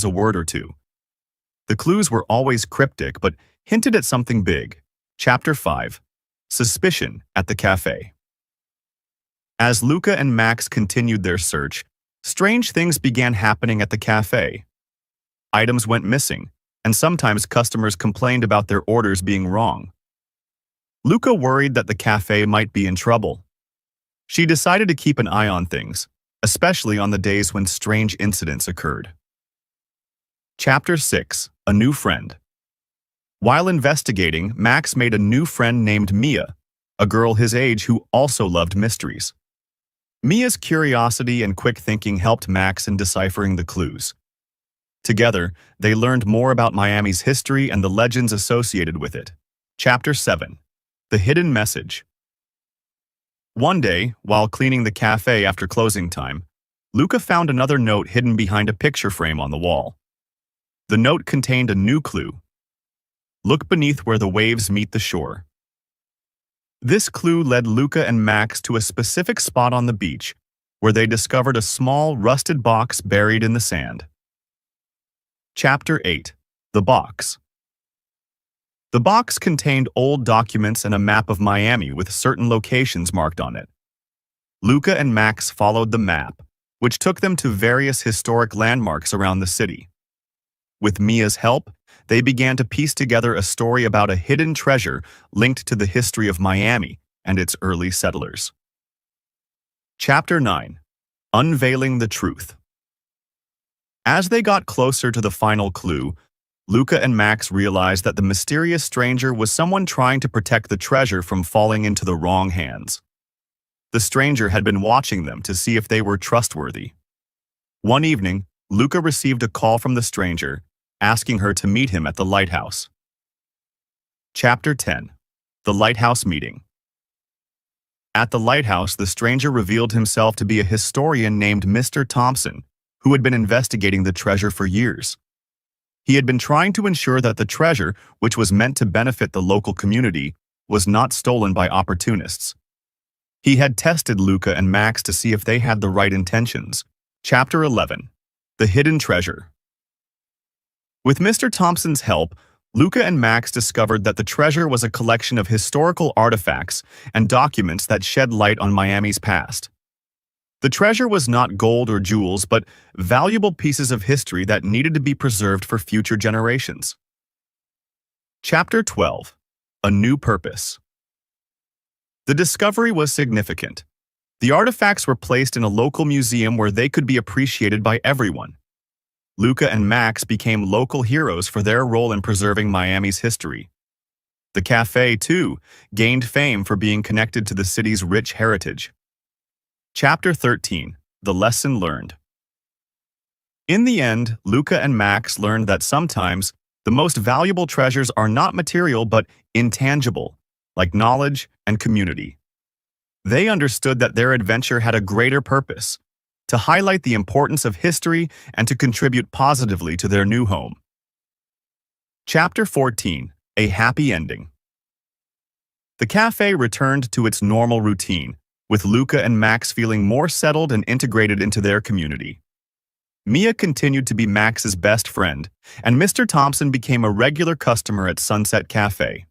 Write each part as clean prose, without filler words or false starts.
a word or two. The clues were always cryptic but hinted at something big. Chapter 5. Suspicion at the Cafe. As Luca and Max continued their search, strange things began happening at the cafe. Items went missing, and sometimes customers complained about their orders being wrong. Luca worried that the cafe might be in trouble. She decided to keep an eye on things, especially on the days when strange incidents occurred. Chapter 6. A New Friend. While investigating, Max made a new friend named Mia, a girl his age who also loved mysteries. Mia's curiosity and quick thinking helped Max in deciphering the clues. Together, they learned more about Miami's history and the legends associated with it. Chapter 7. The Hidden Message. One day, while cleaning the cafe after closing time, Luca found another note hidden behind a picture frame on the wall. The note contained a new clue. Look beneath where the waves meet the shore. This clue led Luca and Max to a specific spot on the beach, where they discovered a small, rusted box buried in the sand. Chapter 8. The Box. The box contained old documents and a map of Miami with certain locations marked on it. Luca and Max followed the map, which took them to various historic landmarks around the city. With Mia's help, they began to piece together a story about a hidden treasure linked to the history of Miami and its early settlers. Chapter 9. Unveiling the Truth. As they got closer to the final clue, Luca and Max realized that the mysterious stranger was someone trying to protect the treasure from falling into the wrong hands. The stranger had been watching them to see if they were trustworthy. One evening, Luca received a call from the stranger, asking her to meet him at the lighthouse. Chapter 10. The Lighthouse Meeting. At the lighthouse, the stranger revealed himself to be a historian named Mr. Thompson, who had been investigating the treasure for years. He had been trying to ensure that the treasure, which was meant to benefit the local community, was not stolen by opportunists. He had tested Luca and Max to see if they had the right intentions. Chapter 11. The Hidden Treasure. With Mr. Thompson's help, Luca and Max discovered that the treasure was a collection of historical artifacts and documents that shed light on Miami's past. The treasure was not gold or jewels, but valuable pieces of history that needed to be preserved for future generations. Chapter 12. A New Purpose. The discovery was significant. The artifacts were placed in a local museum where they could be appreciated by everyone. Luca and Max became local heroes for their role in preserving Miami's history. The cafe, too, gained fame for being connected to the city's rich heritage. Chapter 13. The Lesson Learned. In the end, Luca and Max learned that sometimes the most valuable treasures are not material but intangible, like knowledge and community. They understood that their adventure had a greater purpose, to highlight the importance of history and to contribute positively to their new home. Chapter 14. A Happy Ending. The cafe returned to its normal routine, with Luca and Max feeling more settled and integrated into their community. Mia continued to be Max's best friend, and Mr. Thompson became a regular customer at Sunset Cafe.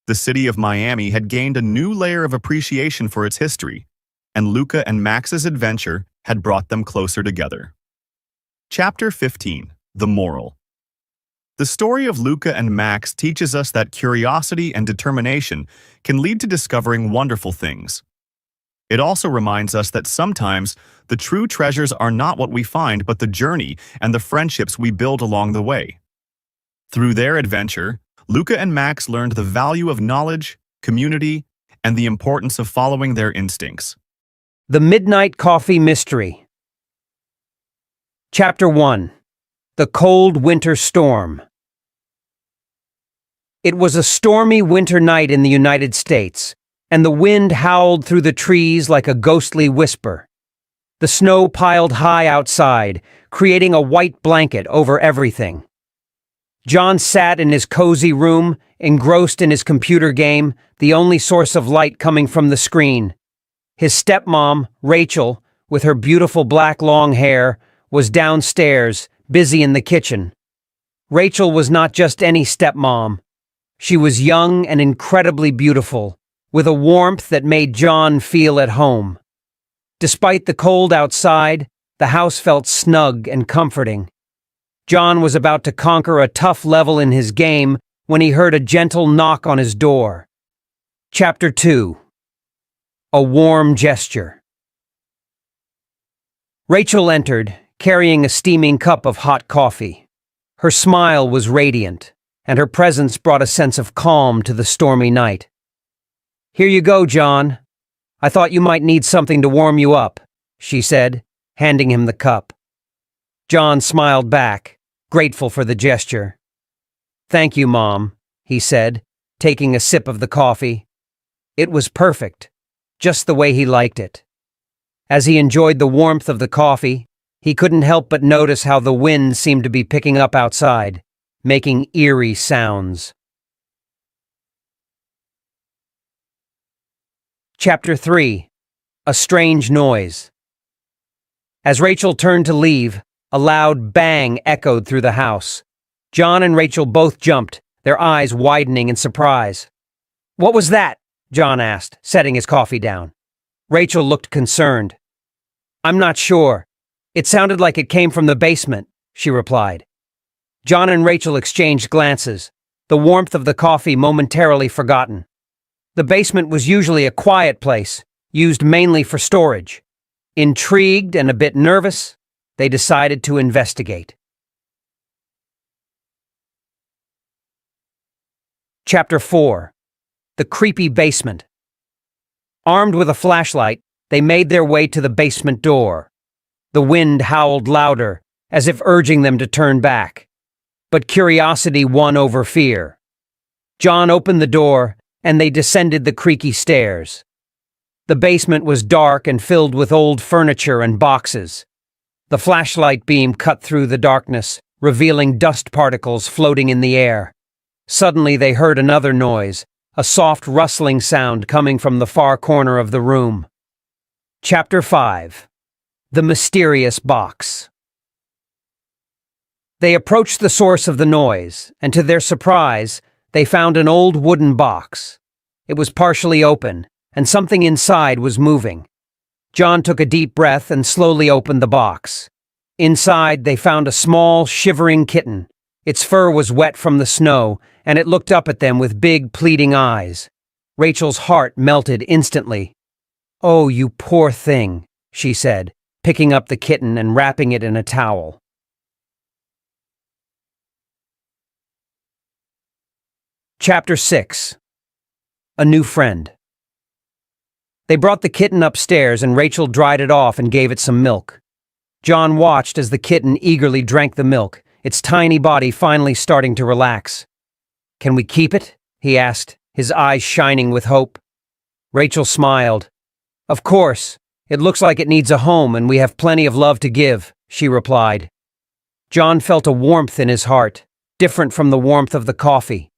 The city of Miami had gained a new layer of appreciation for its history, and Luca and Max's adventure had brought them closer together. Chapter 15. The Moral. The story of Luca and Max teaches us that curiosity and determination can lead to discovering wonderful things. It also reminds us that sometimes the true treasures are not what we find but the journey and the friendships we build along the way. Through their adventure, Luca and Max learned the value of knowledge, community, and the importance of following their instincts. The Midnight Coffee Mystery. Chapter 1. The Cold Winter Storm. It was a stormy winter night in the United States, and the wind howled through the trees like a ghostly whisper. The snow piled high outside, creating a white blanket over everything. John sat in his cozy room, engrossed in his computer game, the only source of light coming from the screen. His stepmom, Rachel, with her beautiful black long hair, was downstairs, busy in the kitchen. Rachel was not just any stepmom. She was young and incredibly beautiful, with a warmth that made John feel at home. Despite the cold outside, the house felt snug and comforting. John was about to conquer a tough level in his game when he heard a gentle knock on his door. Chapter 2. A Warm Gesture. Rachel entered, carrying a steaming cup of hot coffee. Her smile was radiant, and her presence brought a sense of calm to the stormy night. "Here you go, John. I thought you might need something to warm you up," she said, handing him the cup. John smiled back, grateful for the gesture. "Thank you, Mom," he said, taking a sip of the coffee. It was perfect, just the way he liked it. As he enjoyed the warmth of the coffee, he couldn't help but notice how the wind seemed to be picking up outside, making eerie sounds. Chapter 3. A Strange Noise. As Rachel turned to leave, a loud bang echoed through the house. John and Rachel both jumped, their eyes widening in surprise. "What was that?" John asked, setting his coffee down. Rachel looked concerned. "I'm not sure. It sounded like it came from the basement," she replied. John and Rachel exchanged glances, the warmth of the coffee momentarily forgotten. The basement was usually a quiet place, used mainly for storage. Intrigued and a bit nervous, they decided to investigate. Chapter 4. The Creepy Basement. Armed with a flashlight, they made their way to the basement door. The wind howled louder, as if urging them to turn back. But curiosity won over fear. John opened the door, and they descended the creaky stairs. The basement was dark and filled with old furniture and boxes. The flashlight beam cut through the darkness, revealing dust particles floating in the air. Suddenly they heard another noise, a soft rustling sound coming from the far corner of the room. Chapter 5. The Mysterious Box. They approached the source of the noise, and to their surprise, they found an old wooden box. It was partially open, and something inside was moving. John took a deep breath and slowly opened the box. Inside, they found a small, shivering kitten. Its fur was wet from the snow, and it looked up at them with big, pleading eyes. Rachel's heart melted instantly. "Oh, you poor thing," she said, picking up the kitten and wrapping it in a towel. Chapter 6. A New Friend. They brought the kitten upstairs and Rachel dried it off and gave it some milk. John watched as the kitten eagerly drank the milk, its tiny body finally starting to relax. "Can we keep it?" he asked, his eyes shining with hope. Rachel smiled. "Of course. It looks like it needs a home and we have plenty of love to give," she replied. John felt a warmth in his heart, different from the warmth of the coffee.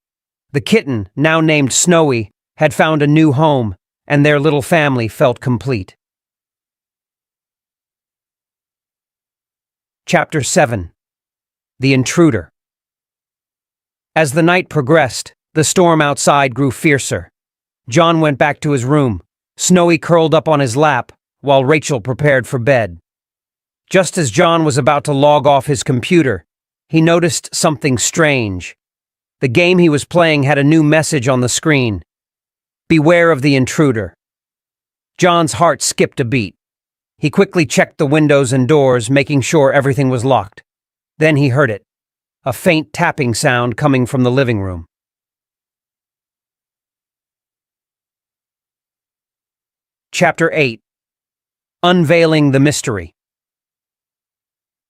The kitten, now named Snowy, had found a new home, and their little family felt complete. Chapter 7. The Intruder. As the night progressed, the storm outside grew fiercer. John went back to his room, Snowy curled up on his lap, while Rachel prepared for bed. Just as John was about to log off his computer, he noticed something strange. The game he was playing had a new message on the screen. "Beware of the intruder." John's heart skipped a beat. He quickly checked the windows and doors, making sure everything was locked. Then he heard it, a faint tapping sound coming from the living room. Chapter 8. Unveiling the Mystery.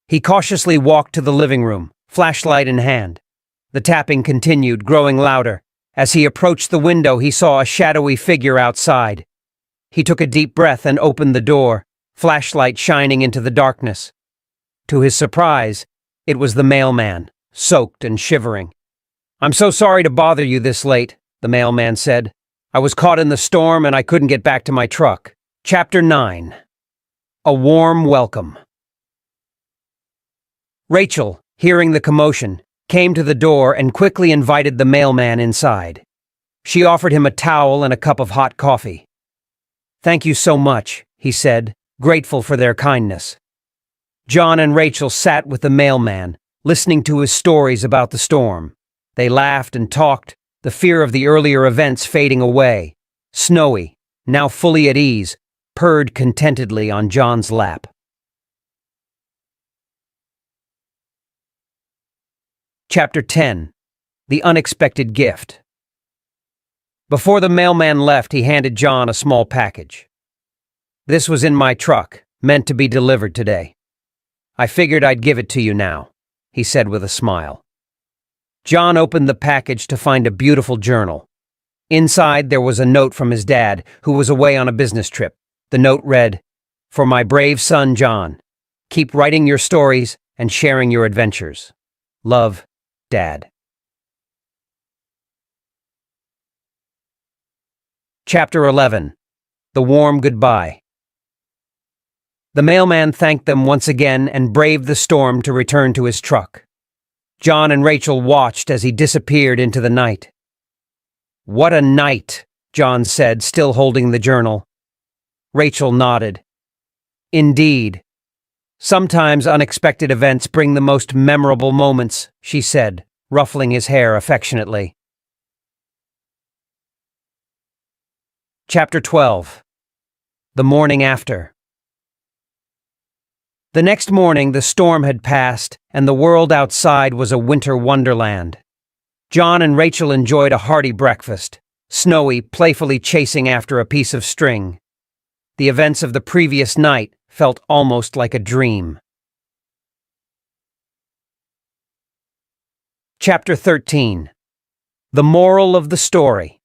He cautiously walked to the living room, flashlight in hand. The tapping continued, growing louder. As he approached the window, he saw a shadowy figure outside. He took a deep breath and opened the door, flashlight shining into the darkness. To his surprise, it was the mailman, soaked and shivering. "I'm so sorry to bother you this late," the mailman said. "I was caught in the storm and I couldn't get back to my truck." Chapter 9. A Warm Welcome. Rachel, hearing the commotion, came to the door and quickly invited the mailman inside. She offered him a towel and a cup of hot coffee. "Thank you so much," he said, grateful for their kindness. John and Rachel sat with the mailman, listening to his stories about the storm. They laughed and talked, the fear of the earlier events fading away. Snowy, now fully at ease, purred contentedly on John's lap. Chapter 10. The Unexpected Gift. Before the mailman left, he handed John a small package. "This was in my truck, meant to be delivered today. I figured I'd give it to you now," he said with a smile. John opened the package to find a beautiful journal. Inside, there was a note from his dad, who was away on a business trip. The note read, "For my brave son, John. Keep writing your stories and sharing your adventures. Love, Dad." Chapter 11. The Warm Goodbye. The mailman thanked them once again and braved the storm to return to his truck. John and Rachel watched as he disappeared into the night. "What a night," John said, still holding the journal. Rachel nodded. "Indeed. Sometimes unexpected events bring the most memorable moments," she said, ruffling his hair affectionately. Chapter 12. The Morning After. The next morning, the storm had passed, and the world outside was a winter wonderland. John and Rachel enjoyed a hearty breakfast, Snowy playfully chasing after a piece of string. The events of the previous night felt almost like a dream. Chapter 13. The Moral of the Story.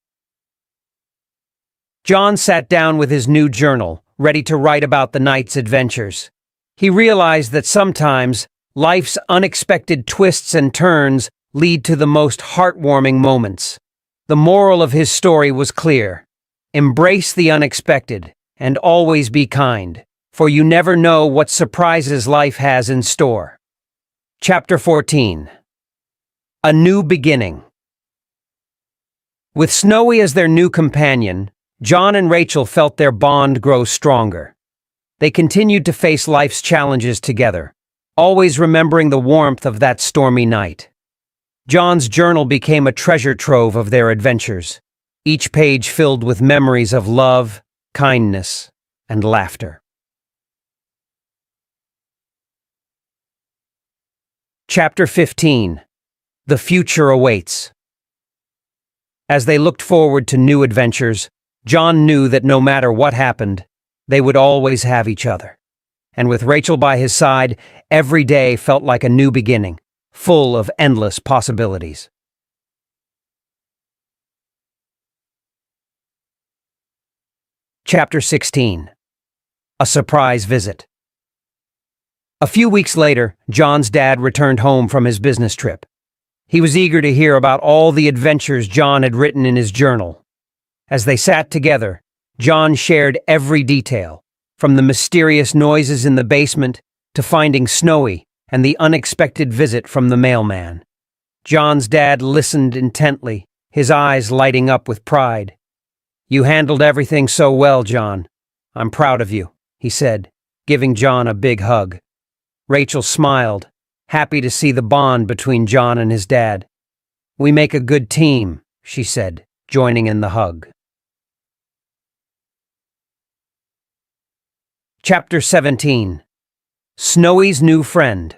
John sat down with his new journal, ready to write about the night's adventures. He realized that sometimes life's unexpected twists and turns lead to the most heartwarming moments. The moral of his story was clear. Embrace the unexpected and always be kind, for you never know what surprises life has in store. Chapter 14. A New Beginning. With Snowy as their new companion, John and Rachel felt their bond grow stronger. They continued to face life's challenges together, always remembering the warmth of that stormy night. John's journal became a treasure trove of their adventures, each page filled with memories of love, kindness, and laughter. Chapter 15. The Future Awaits. As they looked forward to new adventures, John knew that no matter what happened, they would always have each other. And with Rachel by his side, every day felt like a new beginning, full of endless possibilities. Chapter 16. A Surprise Visit. A few weeks later, John's dad returned home from his business trip. He was eager to hear about all the adventures John had written in his journal. As they sat together, John shared every detail, from the mysterious noises in the basement to finding Snowy and the unexpected visit from the mailman. John's dad listened intently, his eyes lighting up with pride. "You handled everything so well, John. I'm proud of you," he said, giving John a big hug. Rachel smiled, happy to see the bond between John and his dad. "We make a good team," she said, joining in the hug. Chapter 17. Snowy's New Friend.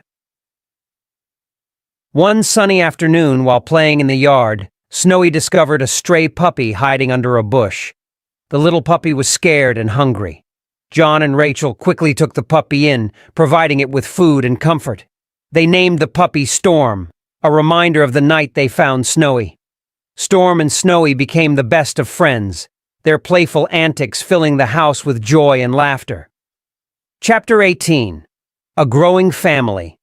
One sunny afternoon, while playing in the yard, Snowy discovered a stray puppy hiding under a bush. The little puppy was scared and hungry. John and Rachel quickly took the puppy in, providing it with food and comfort. They named the puppy Storm, a reminder of the night they found Snowy. Storm and Snowy became the best of friends, their playful antics filling the house with joy and laughter. Chapter 18. A Growing Family.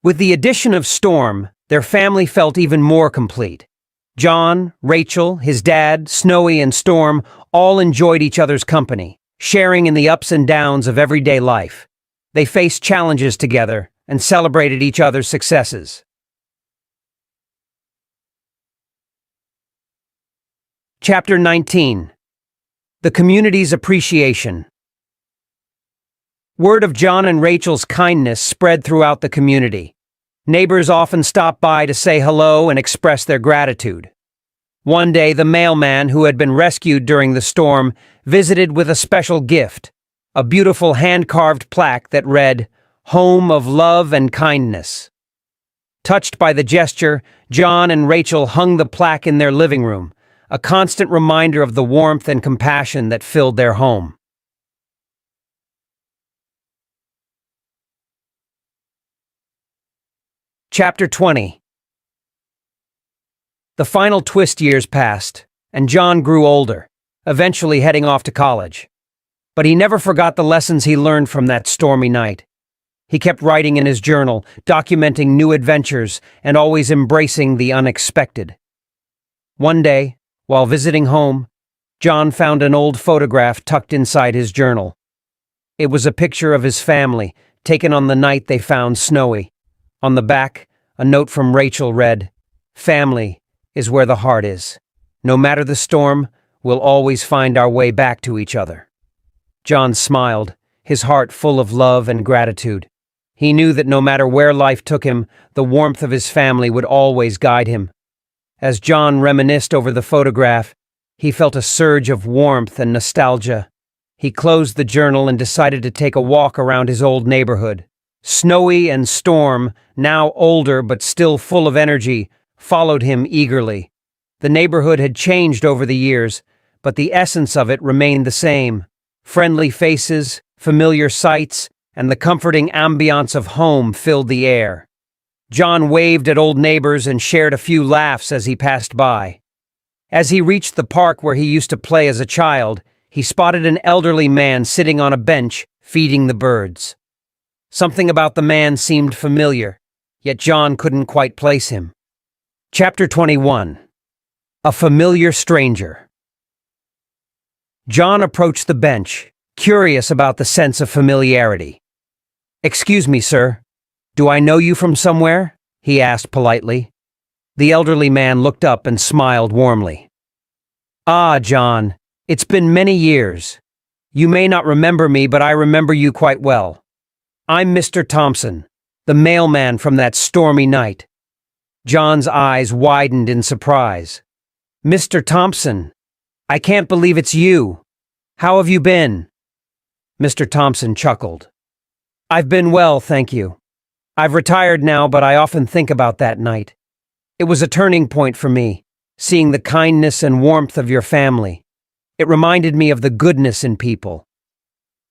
With the addition of Storm, their family felt even more complete. John, Rachel, his dad, Snowy, and Storm all enjoyed each other's company, sharing in the ups and downs of everyday life. They faced challenges together and celebrated each other's successes. Chapter 19. The Community's Appreciation. Word of John and Rachel's kindness spread throughout the community. Neighbors often stopped by to say hello and express their gratitude. One day, the mailman who had been rescued during the storm visited with a special gift, a beautiful hand-carved plaque that read, "Home of Love and Kindness." Touched by the gesture, John and Rachel hung the plaque in their living room, a constant reminder of the warmth and compassion that filled their home. Chapter 20. The final twist years passed, and John grew older, eventually heading off to college. But he never forgot the lessons he learned from that stormy night. He kept writing in his journal, documenting new adventures, and always embracing the unexpected. One day, while visiting home, John found an old photograph tucked inside his journal. It was a picture of his family, taken on the night they found Snowy. On the back, a note from Rachel read, "Family is where the heart is. No matter the storm, we'll always find our way back to each other." John smiled, his heart full of love and gratitude. He knew that no matter where life took him, the warmth of his family would always guide him. As John reminisced over the photograph, he felt a surge of warmth and nostalgia. He closed the journal and decided to take a walk around his old neighborhood. Snowy and Storm, now older but still full of energy, followed him eagerly. The neighborhood had changed over the years, but the essence of it remained the same. Friendly faces, familiar sights, and the comforting ambiance of home filled the air. John waved at old neighbors and shared a few laughs as he passed by. As he reached the park where he used to play as a child, he spotted an elderly man sitting on a bench, feeding the birds. Something about the man seemed familiar, yet John couldn't quite place him. Chapter 21. A Familiar Stranger. John approached the bench, curious about the sense of familiarity. "Excuse me, sir. Do I know you from somewhere?" he asked politely. The elderly man looked up and smiled warmly. "Ah, John, it's been many years. You may not remember me, but I remember you quite well. I'm Mr. Thompson, the mailman from that stormy night." John's eyes widened in surprise. "Mr. Thompson, I can't believe it's you. How have you been?" Mr. Thompson chuckled. "I've been well, thank you. I've retired now, but I often think about that night. It was a turning point for me, seeing the kindness and warmth of your family. It reminded me of the goodness in people."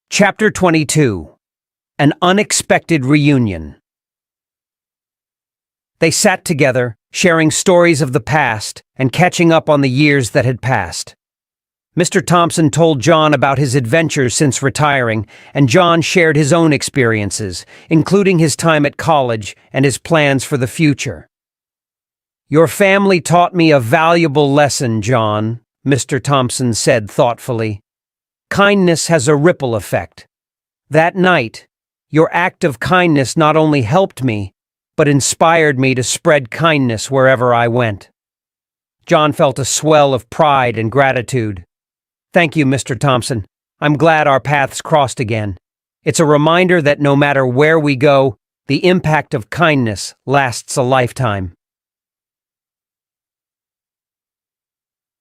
Chapter 22. An Unexpected Reunion. They sat together, sharing stories of the past and catching up on the years that had passed. Mr. Thompson told John about his adventures since retiring, and John shared his own experiences, including his time at college and his plans for the future. "Your family taught me a valuable lesson, John," Mr. Thompson said thoughtfully. "Kindness has a ripple effect. That night, your act of kindness not only helped me, but inspired me to spread kindness wherever I went." John felt a swell of pride and gratitude. "Thank you, Mr. Thompson. I'm glad our paths crossed again. It's a reminder that no matter where we go, the impact of kindness lasts a lifetime."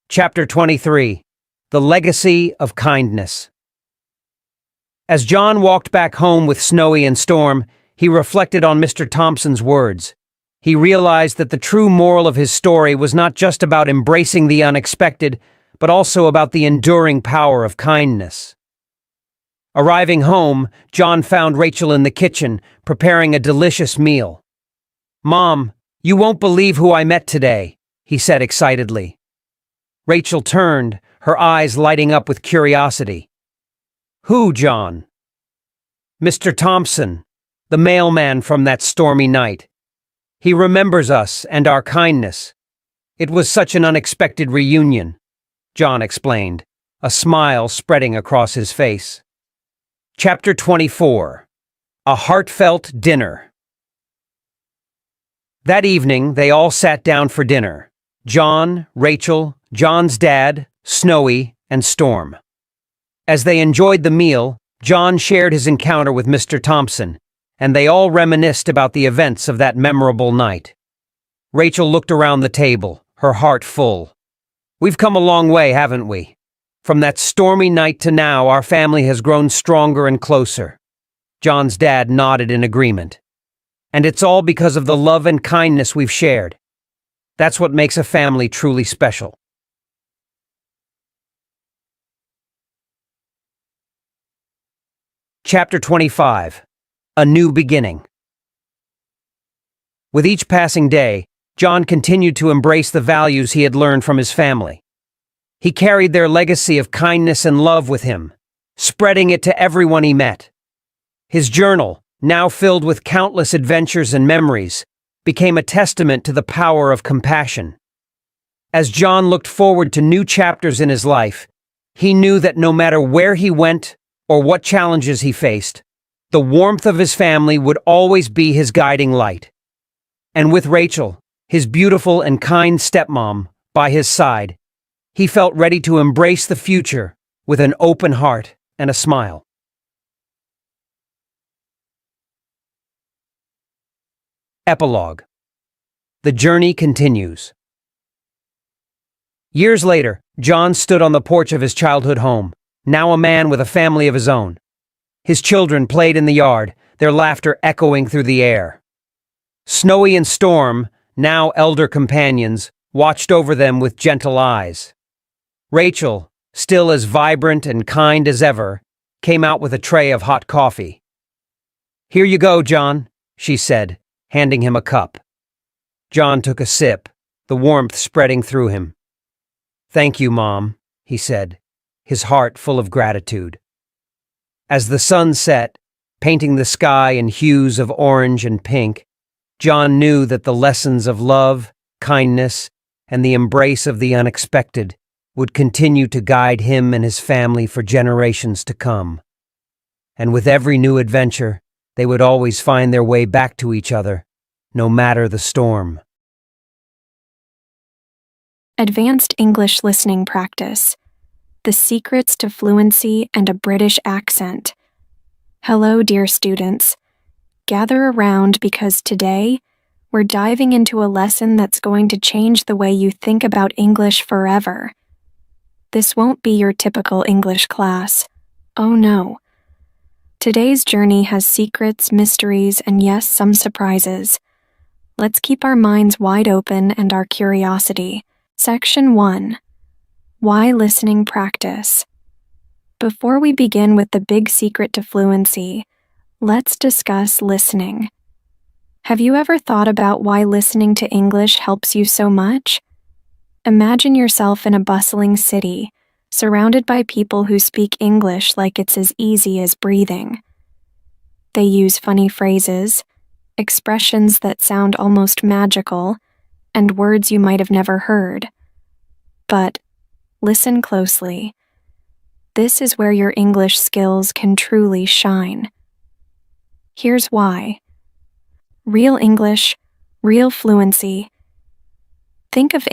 Chapter 23. The Legacy of Kindness. As John walked back home with Snowy and Storm, he reflected on Mr. Thompson's words. He realized that the true moral of his story was not just about embracing the unexpected, but also about the enduring power of kindness. Arriving home, John found Rachel in the kitchen, preparing a delicious meal. "Mom, you won't believe who I met today," he said excitedly. Rachel turned, her eyes lighting up with curiosity. "Who, John?" "Mr. Thompson, the mailman from that stormy night. He remembers us and our kindness. It was such an unexpected reunion," John explained, a smile spreading across his face. Chapter 24. A heartfelt dinner. That evening, they all sat down for dinner. John, Rachel, John's dad, Snowy, and Storm. As they enjoyed the meal, John shared his encounter with Mr. Thompson, and they all reminisced about the events of that memorable night. Rachel looked around the table, her heart full. We've come a long way, haven't we? From that stormy night to now, our family has grown stronger and closer. John's dad nodded in agreement. And it's all because of the love and kindness we've shared. That's what makes a family truly special. Chapter 25. A New Beginning. With each passing day, John continued to embrace the values he had learned from his family. He carried their legacy of kindness and love with him, spreading it to everyone he met. His journal, now filled with countless adventures and memories, became a testament to the power of compassion. As John looked forward to new chapters in his life, he knew that no matter where he went or what challenges he faced, the warmth of his family would always be his guiding light. And with Rachel, his beautiful and kind stepmom, by his side, he felt ready to embrace the future with an open heart and a smile. Epilogue. The journey continues. Years later, John stood on the porch of his childhood home, now a man with a family of his own. His children played in the yard, their laughter echoing through the air. Snowy and Storm, now elder companions, watched over them with gentle eyes. Rachel, still as vibrant and kind as ever, came out with a tray of hot coffee. "Here you go, John," she said, handing him a cup. John took a sip, the warmth spreading through him. "Thank you, Mom," he said, his heart full of gratitude. As the sun set, painting the sky in hues of orange and pink, John knew that the lessons of love, kindness, and the embrace of the unexpected would continue to guide him and his family for generations to come. And with every new adventure, they would always find their way back to each other, no matter the storm. Advanced English Listening Practice. The Secrets to Fluency and a British Accent. Hello, dear students. Gather around because today, we're diving into a lesson that's going to change the way you think about English forever. This won't be your typical English class. Oh no. Today's journey has secrets, mysteries, and yes, some surprises. Let's keep our minds wide open and our curiosity. Section 1. Why Listening Practice. Before we begin with the big secret to fluency, let's discuss listening. Have you ever thought about why listening to English helps you so much? Imagine yourself in a bustling city, surrounded by people who speak English like it's as easy as breathing. They use funny phrases, expressions that sound almost magical, and words you might have never heard. But listen closely. This is where your English skills can truly shine. Here's why. Real English, real fluency. Think of